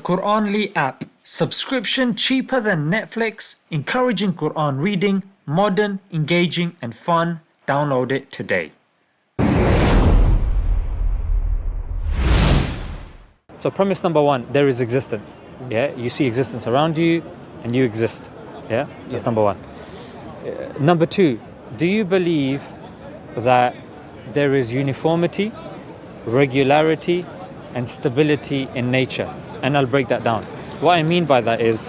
Quranly app. Subscription cheaper than Netflix, encouraging Quran reading, modern, engaging and fun. Download it today. So premise number one, there is existence. Yeah, you see existence around you and you exist. Yeah, that's number one. Number two, do you believe that there is uniformity, regularity and stability in nature? And I'll break that down. What I mean by that is,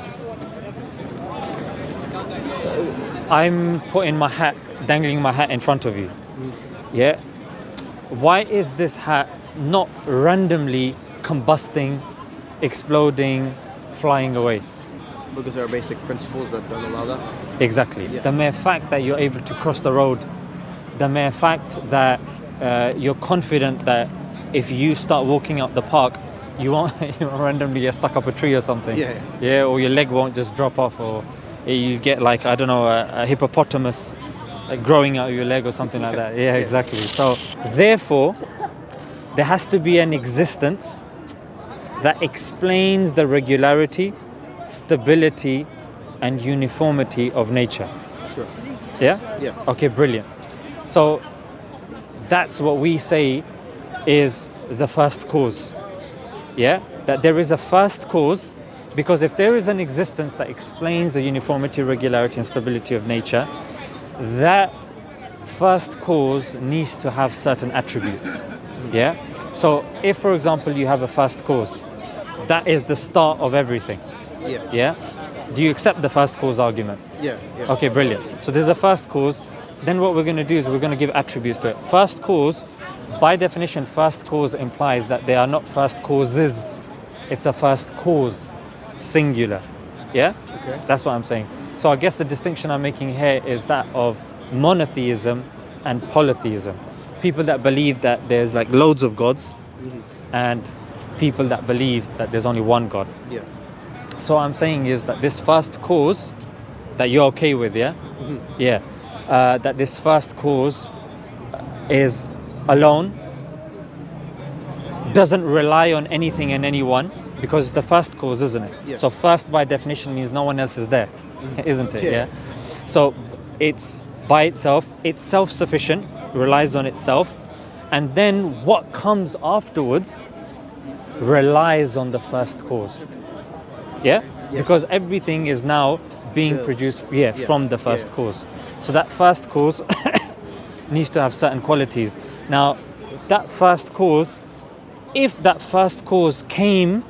I'm putting my hat, dangling my hat in front of you. Yeah. Why is this hat not randomly combusting, exploding, flying away? Because there are basic principles that don't allow that. Exactly. The mere fact that you're able to cross the road, the mere fact that you're confident that if you start walking up the park, you won't randomly get stuck up a tree or something. Yeah, or your leg won't just drop off, or you get like, I don't know, a hippopotamus growing out of your leg or something like that. Yeah, exactly. So therefore, there has to be an existence that explains the regularity, stability and uniformity of nature. Sure. Yeah? Yeah. Okay, brilliant. So that's what we say is the first cause. Yeah? That there is a first cause, because if there is an existence that explains the uniformity, regularity and stability of nature, that first cause needs to have certain attributes. Yeah? So if, for example, you have a first cause, that is the start of everything. Yeah? Do you accept the first cause argument? Yeah. Okay, brilliant. So there's a first cause. Then what we're going to do is we're going to give attributes to it. First cause, by definition, first cause implies that they are not first causes. It's a first cause, singular. Yeah? Okay. That's what I'm saying. So I guess the distinction I'm making here is that of monotheism and polytheism. People that believe that there's like loads of gods, and people that believe that there's only one God. Yeah. So what I'm saying is that this first cause that you're okay with, yeah? Yeah. That this first cause is alone, doesn't rely on anything and anyone, because it's the first cause, isn't it? Yeah. So first by definition means no one else is there, isn't it? Yeah. So it's by itself, it's self-sufficient, relies on itself, and then what comes afterwards relies on the first cause. Yeah? Yes. Because everything is now being produced from the first cause. So that first cause needs to have certain qualities. Now, that first cause, if that first cause came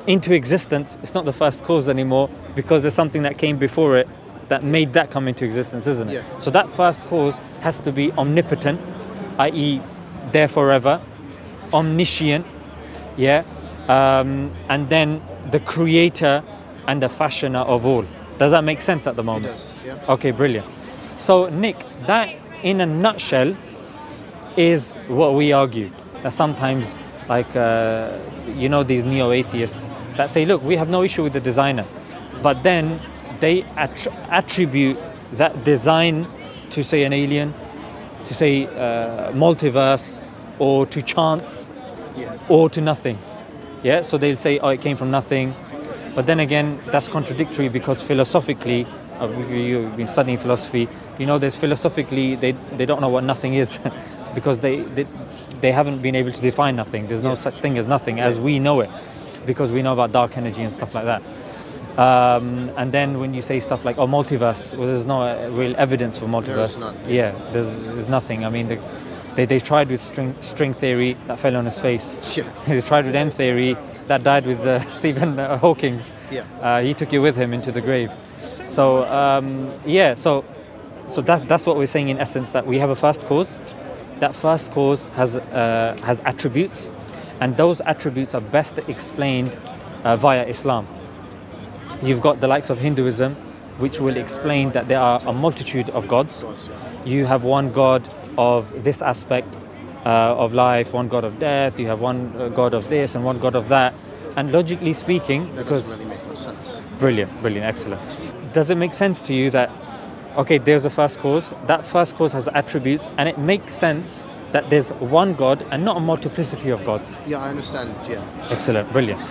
into existence, it's not the first cause anymore, because there's something that came before it that made that come into existence, isn't it? Yeah. So that first cause has to be omnipotent, i.e. there forever, omniscient, and then the creator and the fashioner of all. Does that make sense at the moment? It does, yeah. Okay, brilliant. So Nick, that in a nutshell is what we argue. That sometimes, like, these neo-atheists that say, look, we have no issue with the designer, but then they attribute that design to, say, an alien, to, say, multiverse, or to chance, or to nothing. Yeah, so they'll say, oh, it came from nothing. But then again, that's contradictory, because philosophically, you've been studying philosophy, there's philosophically, they don't know what nothing is, because they haven't been able to define nothing. There's no such thing as nothing as we know it, because we know about dark energy and stuff like that. And then when you say stuff like, oh, multiverse, well, there's no real evidence for multiverse. There's nothing. I mean, they tried with string theory, that fell on his face. They tried with M theory, that died with Stephen Hawking. He took it with him into the grave. So so that's what we're saying in essence, that we have a first cause. That first cause has attributes, and those attributes are best explained via Islam. You've got the likes of Hinduism, which will explain that there are a multitude of gods. You have one God of this aspect of life, one God of death, you have one God of this and one God of that. And logically speaking, that doesn't really make no sense. Brilliant, excellent. Does it make sense to you that, okay, there's a first cause, that first cause has attributes, and it makes sense that there's one God and not a multiplicity of gods? Yeah, I understand, yeah. Excellent, brilliant.